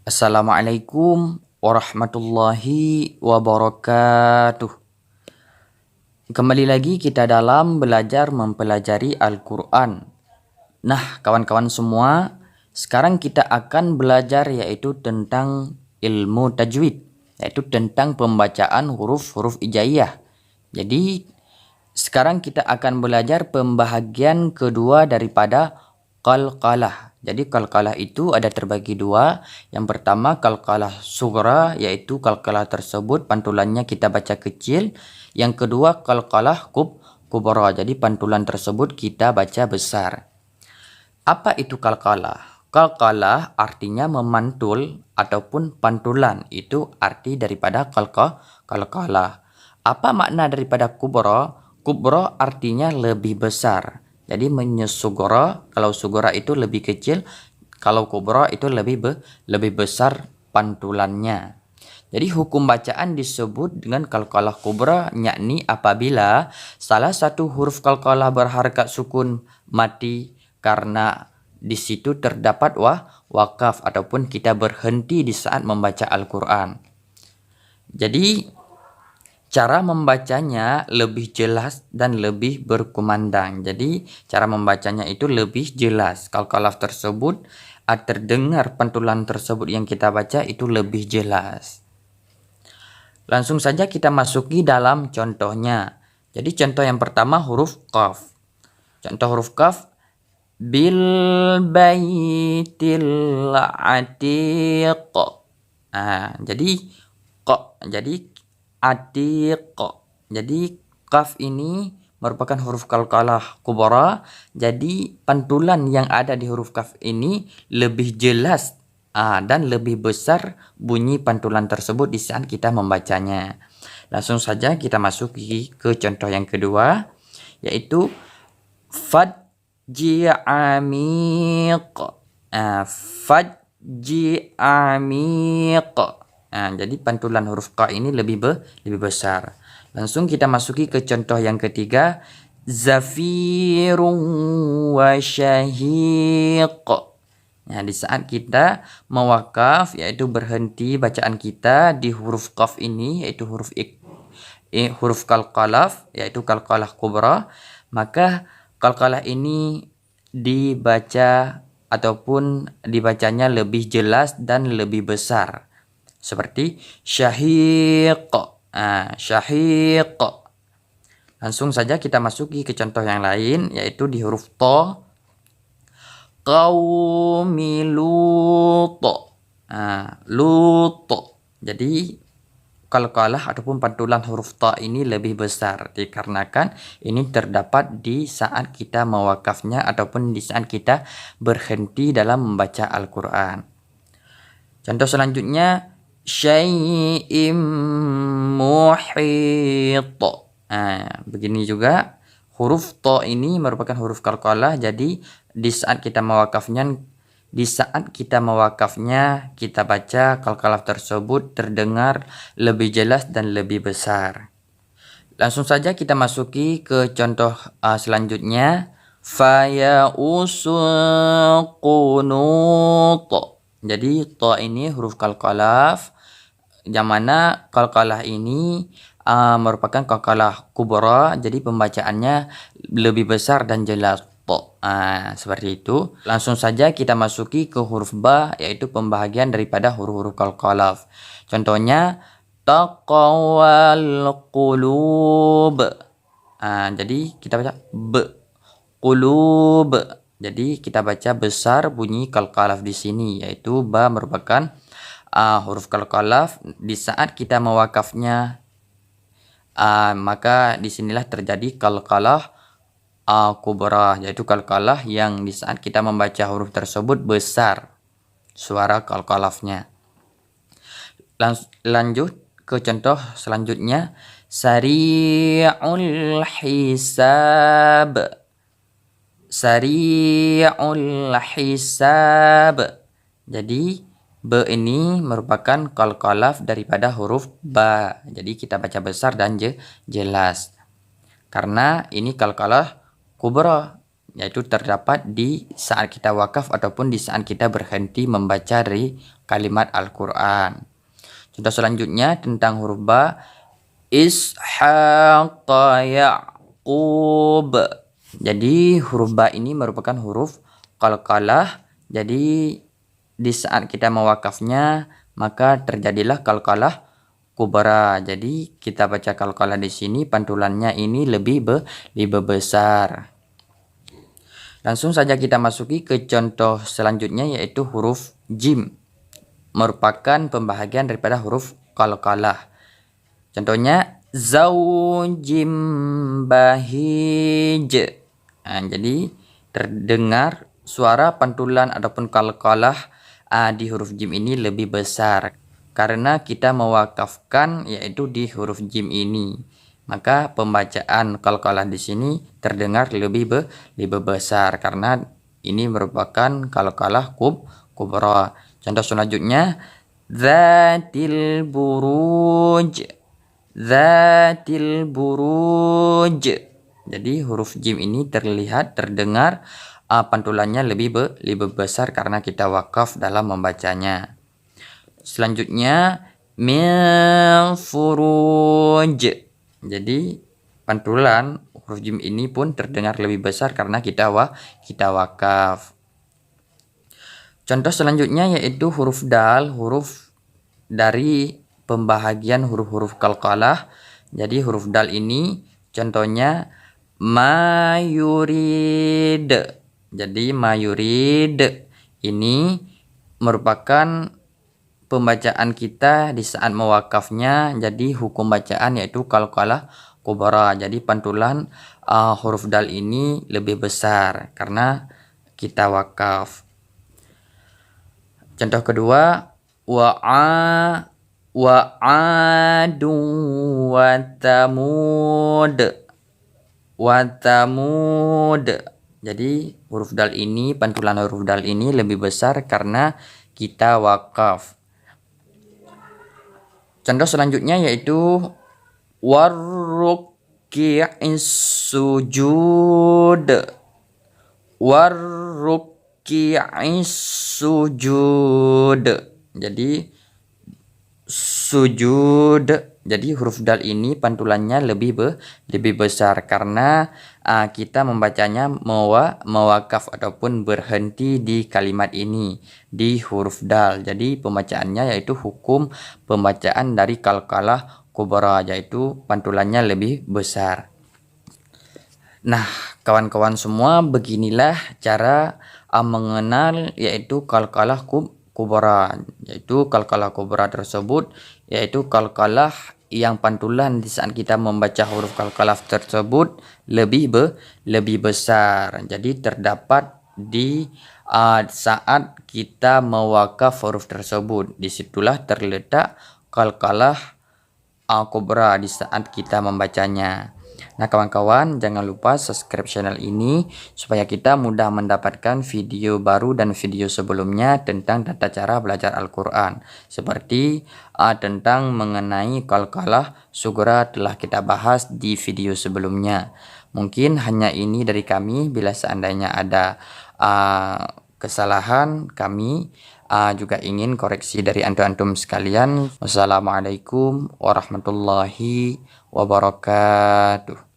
Assalamualaikum warahmatullahi wabarakatuh. Kembali lagi kita dalam belajar mempelajari Al-Quran. Nah, kawan-kawan semua, sekarang kita akan belajar yaitu tentang ilmu tajwid, yaitu tentang pembacaan huruf-huruf hijaiyah. Jadi, sekarang kita akan belajar pembahagian kedua daripada qalqalah. Jadi qalqalah itu ada terbagi dua. Yang pertama qalqalah sughra, yaitu qalqalah tersebut pantulannya kita baca kecil. Yang kedua qalqalah kubra, jadi pantulan tersebut kita baca besar. Apa itu qalqalah? Qalqalah artinya memantul ataupun pantulan. Itu arti daripada qalqalah. Apa makna daripada kubra? Kubra artinya lebih besar. Jadi menyesugora, kalau sugora itu lebih kecil, kalau kubra itu lebih besar pantulannya. Jadi hukum bacaan disebut dengan qalqalah kubra, yakni apabila salah satu huruf qalqalah berharakat sukun mati karena di situ terdapat wakaf ataupun kita berhenti di saat membaca Al-Quran. Jadi cara membacanya lebih jelas dan lebih berkumandang. Jadi cara membacanya itu lebih jelas. Qalqalah tersebut terdengar pantulan tersebut yang kita baca itu lebih jelas. Langsung saja kita masuki dalam contohnya. Jadi contoh yang pertama huruf qaf. Contoh huruf qaf, bil baitil atiq. Jadi atiq. Jadi qaf ini merupakan huruf qalqalah kubra. Jadi pantulan yang ada di huruf qaf ini lebih jelas dan lebih besar bunyi pantulan tersebut di saat kita membacanya. Langsung saja kita masuki ke contoh yang kedua, yaitu fajji amiq. Fajji amiq. Jadi pantulan huruf qa ini lebih besar. Langsung kita masuki ke contoh yang ketiga, zafirun wa syahiq. Nah, di saat kita mewakaf, yaitu berhenti bacaan kita di huruf qaf ini, yaitu huruf qalqalah, yaitu qalqalah kubra, maka qalqalah ini dibaca ataupun dibacanya lebih jelas dan lebih besar. Seperti syahiq. Syahiq. Langsung saja kita masuki ke contoh yang lain, yaitu di huruf ta, qaumi lut. Lut. Jadi qalqalah ataupun pantulan huruf ta ini lebih besar dikarenakan ini terdapat di saat kita mewakafnya ataupun di saat kita berhenti dalam membaca Al-Quran. Contoh selanjutnya, syai'im muhit. Begini juga huruf ta ini merupakan huruf qalqalah. Jadi di saat kita mewakafnya kita baca qalqalah tersebut terdengar lebih jelas dan lebih besar. Langsung saja kita masuki ke contoh selanjutnya, faya usul qunut. Jadi ta ini huruf qalqalah, yang mana qalqalah ini merupakan qalqalah kubra, jadi pembacaannya lebih besar dan jelas. Seperti itu. Langsung saja kita masuki ke huruf ba, yaitu pembahagian daripada huruf-huruf qalqalah. Contohnya taqawal qulub. Jadi kita baca qulub. Jadi kita baca besar bunyi qalqalah di sini, yaitu ba merupakan huruf qalqalah. Di saat kita mewakafnya, maka disinilah terjadi qalqalah kubra, yaitu qalqalah yang di saat kita membaca huruf tersebut besar suara qalqalahnya. Lanjut ke contoh selanjutnya, sari'ul hisab. Sari'ul hisab. Jadi ba ini merupakan qalqalah daripada huruf ba. Jadi kita baca besar dan jelas. Karena ini qalqalah kubra, yaitu terdapat di saat kita wakaf ataupun di saat kita berhenti membaca dari kalimat Al-Quran. Contoh selanjutnya tentang huruf ba, Ishaq Ya'qub. Jadi huruf ba ini merupakan huruf qalqalah. Jadi di saat kita mewakafnya maka terjadilah qalqalah kubra. Jadi kita baca qalqalah di sini pantulannya ini lebih besar. Langsung saja kita masuki ke contoh selanjutnya yaitu huruf jim. Merupakan pembahagian daripada huruf qalqalah. Contohnya zaujim bahij. Jadi terdengar suara pantulan ataupun qalqalah di huruf jim ini lebih besar karena kita mewakafkan yaitu di huruf jim ini. Maka pembacaan qalqalah di sini terdengar lebih besar karena ini merupakan qalqalah kubra. Contoh selanjutnya Zatil buruj. Zatil buruj. Jadi huruf jim ini terdengar pantulannya lebih besar karena kita wakaf dalam membacanya. Selanjutnya min furuj. Jadi pantulan huruf jim ini pun terdengar lebih besar karena kita wakaf. Contoh selanjutnya yaitu huruf dal, huruf dari pembahagian huruf-huruf qalqalah. Jadi huruf dal ini contohnya mayurid. Jadi mayurid ini merupakan pembacaan kita di saat mewakafnya. Jadi hukum bacaan yaitu qalqalah kubra. Jadi pantulan huruf dal ini lebih besar karena kita wakaf. Contoh kedua wa'adu wa tamud. Jadi huruf dal ini, pantulan huruf dal ini lebih besar karena kita wakaf. Contoh selanjutnya yaitu warruki'is sujud. Warruki'is sujud. Jadi sujud. Jadi huruf dal ini pantulannya lebih besar karena kita membacanya mewakaf ataupun berhenti di kalimat ini di huruf dal. Jadi pembacaannya yaitu hukum pembacaan dari qalqalah kubra yaitu pantulannya lebih besar. Nah, kawan-kawan semua, beginilah cara mengenal yaitu qalqalah kubra. Yaitu qalqalah kubra tersebut yaitu qalqalah yang pantulan di saat kita membaca huruf qalqalah tersebut lebih besar. Jadi terdapat di saat kita mewakaf huruf tersebut. Disitulah terletak qalqalah kubra di saat kita membacanya. Nah kawan-kawan, jangan lupa subscribe channel ini supaya kita mudah mendapatkan video baru dan video sebelumnya tentang tata cara belajar Al-Quran. Seperti tentang mengenai qalqalah sughra telah kita bahas di video sebelumnya. Mungkin hanya ini dari kami. Bila seandainya ada kesalahan, kami juga ingin koreksi dari antum-antum sekalian. Wassalamualaikum warahmatullahi wabarakatuh.